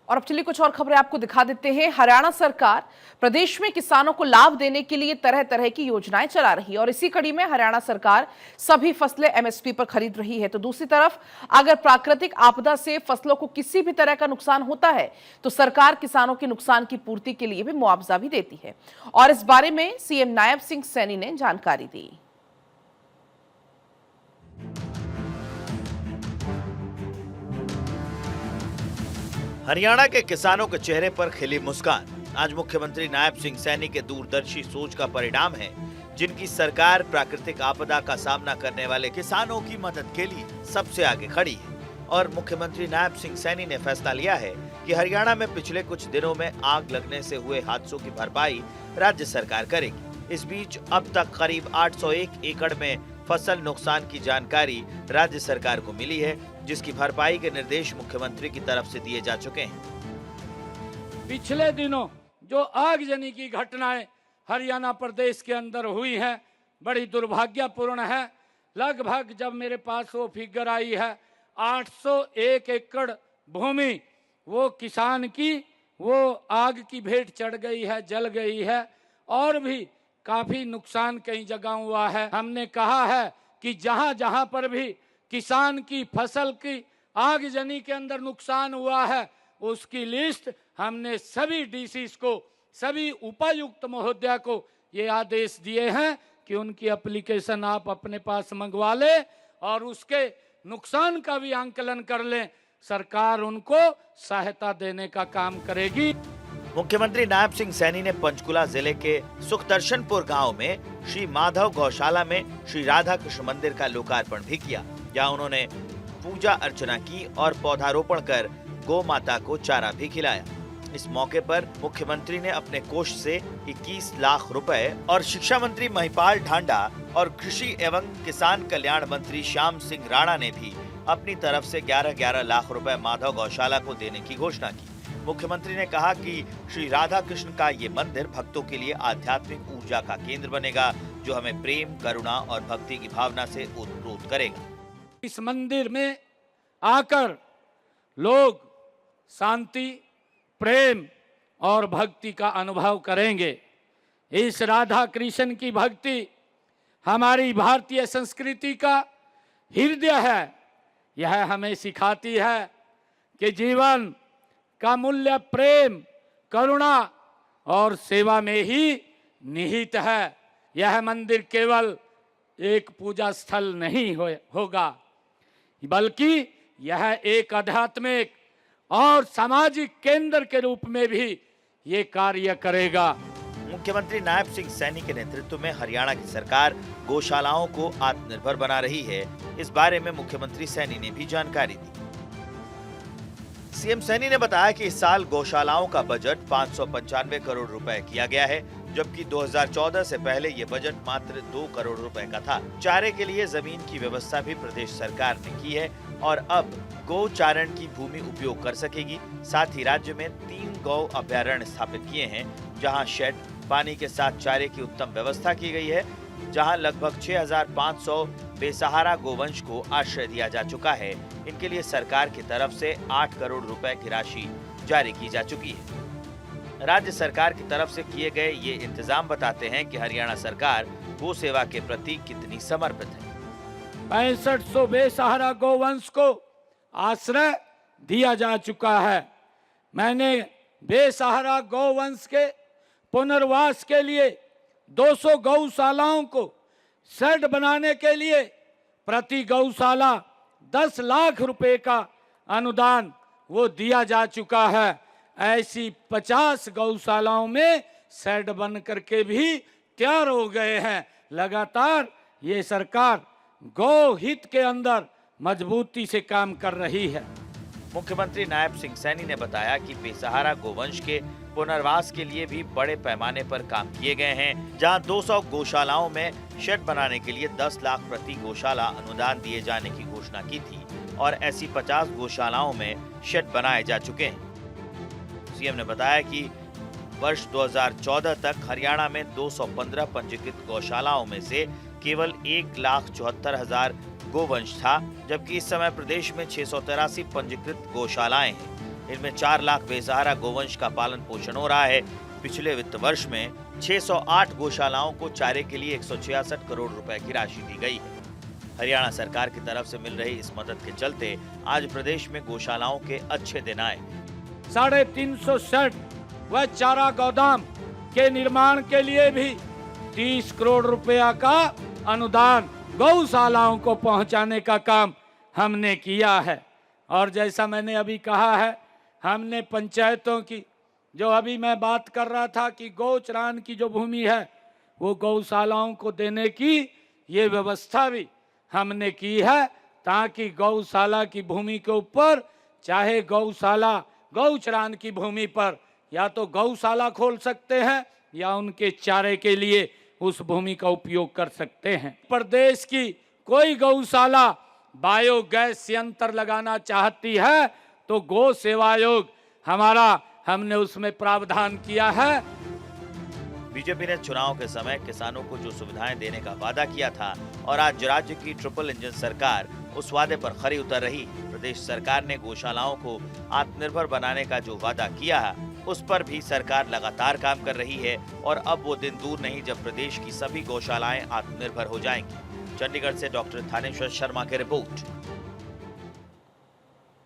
और अब चलिए कुछ और खबरें आपको दिखा देते हैं। हरियाणा सरकार प्रदेश में किसानों को लाभ देने के लिए तरह तरह की योजनाएं चला रही है और इसी कड़ी में हरियाणा सरकार सभी फसलें एमएसपी पर खरीद रही है। तो दूसरी तरफ अगर प्राकृतिक आपदा से फसलों को किसी भी तरह का नुकसान होता है तो सरकार किसानों के नुकसान की पूर्ति के लिए भी मुआवजा भी देती है और इस बारे में सीएम नायब सिंह सैनी ने जानकारी दी। हरियाणा के किसानों के चेहरे पर खिली मुस्कान आज मुख्यमंत्री नायब सिंह सैनी के दूरदर्शी सोच का परिणाम है, जिनकी सरकार प्राकृतिक आपदा का सामना करने वाले किसानों की मदद के लिए सबसे आगे खड़ी है। और मुख्यमंत्री नायब सिंह सैनी ने फैसला लिया है कि हरियाणा में पिछले कुछ दिनों में आग लगने से हुए हादसों की भरपाई राज्य सरकार करेगी। इस बीच अब तक करीब 801 एकड़ में फसल नुकसान की जानकारी राज्य सरकार को मिली है, जिसकी भरपाई के निर्देश मुख्यमंत्री की तरफ से दिए जा चुके हैं। पिछले दिनों जो आगजनी की घटनाएं हरियाणा प्रदेश के अंदर हुई हैं, बड़ी दुर्भाग्यपूर्ण है। लगभग जब मेरे पास वो फिगर आई है 801 एकड़ भूमि वो किसान की वो आग की भेंट चढ़ गई है, जल गई है और भी काफी नुकसान कई जगह हुआ है। हमने कहा है कि जहां जहां पर भी किसान की फसल की आगजनी के अंदर नुकसान हुआ है उसकी लिस्ट हमने सभी डीसीज को, सभी उपायुक्त महोदया को ये आदेश दिए हैं कि उनकी एप्लीकेशन आप अपने पास मंगवा लें और उसके नुकसान का भी आंकलन कर लें। सरकार उनको सहायता देने का काम करेगी। मुख्यमंत्री नायब सिंह सैनी ने पंचकुला जिले के सुखदर्शनपुर गांव में श्री माधव गौशाला में श्री राधा कृष्ण मंदिर का लोकार्पण भी किया, जहां उन्होंने पूजा अर्चना की और पौधारोपण कर गौ माता को चारा भी खिलाया। इस मौके पर मुख्यमंत्री ने अपने कोष से 21 लाख रुपए और शिक्षा मंत्री महिपाल ढांडा और कृषि एवं किसान कल्याण मंत्री श्याम सिंह राणा ने भी अपनी तरफ से 11-11 लाख रुपए माधव गौशाला को देने की घोषणा की। मुख्यमंत्री ने कहा कि श्री राधा कृष्ण का ये मंदिर भक्तों के लिए आध्यात्मिक ऊर्जा का केंद्र बनेगा, जो हमें प्रेम, करुणा और भक्ति की भावना से ओतप्रोत करेगा। इस मंदिर में आकर लोग शांति, प्रेम और भक्ति का अनुभव करेंगे। इस राधा कृष्ण की भक्ति हमारी भारतीय संस्कृति का हृदय है। यह हमें सिखाती है कि जीवन का मूल्य प्रेम, करुणा और सेवा में ही निहित है। यह मंदिर केवल एक पूजा स्थल नहीं होगा, बल्कि यह एक आध्यात्मिक और सामाजिक केंद्र के रूप में भी ये कार्य करेगा। मुख्यमंत्री नायब सिंह सैनी के नेतृत्व में हरियाणा की सरकार गौशालाओं को आत्मनिर्भर बना रही है। इस बारे में मुख्यमंत्री सैनी ने भी जानकारी दी। सीएम सैनी ने बताया कि इस साल गौशालाओं का बजट 595 करोड़ रुपए किया गया है, जबकि 2014 से पहले ये बजट मात्र 2 करोड़ रुपए का था। चारे के लिए जमीन की व्यवस्था भी प्रदेश सरकार ने की है और अब गौ चारण की भूमि उपयोग कर सकेगी। साथ ही राज्य में 3 गौ अभयारण्य स्थापित किए हैं, जहां शेड, पानी के साथ चारे की उत्तम व्यवस्था की गई है, जहां लगभग 6500 बेसहारा गोवंश को आश्रय दिया जा चुका है। इनके लिए सरकार की तरफ से 8 करोड़ रुपए की राशि जारी की जा चुकी है। राज्य सरकार की तरफ से किए गए ये इंतजाम बताते हैं कि हरियाणा सरकार गौ सेवा के प्रति कितनी समर्पित है। 6500 बेसहारा गौवंश को आश्रय दिया जा चुका है। मैंने बेसहारा गौवंश के पुनर्वास के लिए 200 गौशालाओं को शेड बनाने के लिए प्रति गौशाला 10 लाख रुपए का अनुदान वो दिया जा चुका है। ऐसी 50 गौशालाओं में शेड बन करके भी तैयार हो गए हैं। लगातार ये सरकार गौ हित के अंदर मजबूती से काम कर रही है। मुख्यमंत्री नायब सिंह सैनी ने बताया कि बेसहारा गोवंश के पुनर्वास के लिए भी बड़े पैमाने पर काम किए गए हैं, जहां 200 गौशालाओं में शेड बनाने के लिए 10 लाख प्रति गौशाला अनुदान दिए जाने की घोषणा की थी और ऐसी 50 गौशालाओं में शेड बनाए जा चुके हैं। सीएम ने बताया कि वर्ष 2014 तक हरियाणा में 215 पंजीकृत गौशालाओं में से केवल 1,74,000 गोवंश था, जबकि इस समय प्रदेश में 683 पंजीकृत गौशालाएं हैं, इनमें 4 लाख बेसहारा गोवंश का पालन पोषण हो रहा है। पिछले वित्त वर्ष में 608 गौशालाओं को चारे के लिए 166 करोड़ रुपए की राशि दी गई है। हरियाणा सरकार की तरफ से मिल रही इस मदद के चलते आज प्रदेश में गौशालाओं के अच्छे दिन आए। 350 शेड व चारा गोदाम के निर्माण के लिए भी 30 करोड़ रुपया का अनुदान गौशालाओं को पहुंचाने का काम हमने किया है। और जैसा मैंने अभी कहा है, हमने पंचायतों की, जो अभी मैं बात कर रहा था कि गौचरान की जो भूमि है वो गौशालाओं को देने की ये व्यवस्था भी हमने की है, ताकि गौशाला की भूमि के ऊपर, चाहे गौशाला गौचरान की भूमि पर या तो गौशाला खोल सकते हैं या उनके चारे के लिए उस भूमि का उपयोग कर सकते हैं। प्रदेश की कोई गौशाला बायोगैस संयंत्र लगाना चाहती है तो गौ सेवा आयोग हमने उसमें प्रावधान किया है। बीजेपी ने चुनाव के समय किसानों को जो सुविधाएं देने का वादा किया था और आज राज्य की ट्रिपल इंजन सरकार उस वादे पर खरी उतर रही। प्रदेश सरकार ने गौशालाओं को आत्मनिर्भर बनाने का जो वादा किया है उस पर भी सरकार लगातार काम कर रही है और अब वो दिन दूर नहीं जब प्रदेश की सभी गौशालाएं आत्मनिर्भर हो जाएंगी। चंडीगढ़ से डॉक्टर थानेश्वर शर्मा की रिपोर्ट।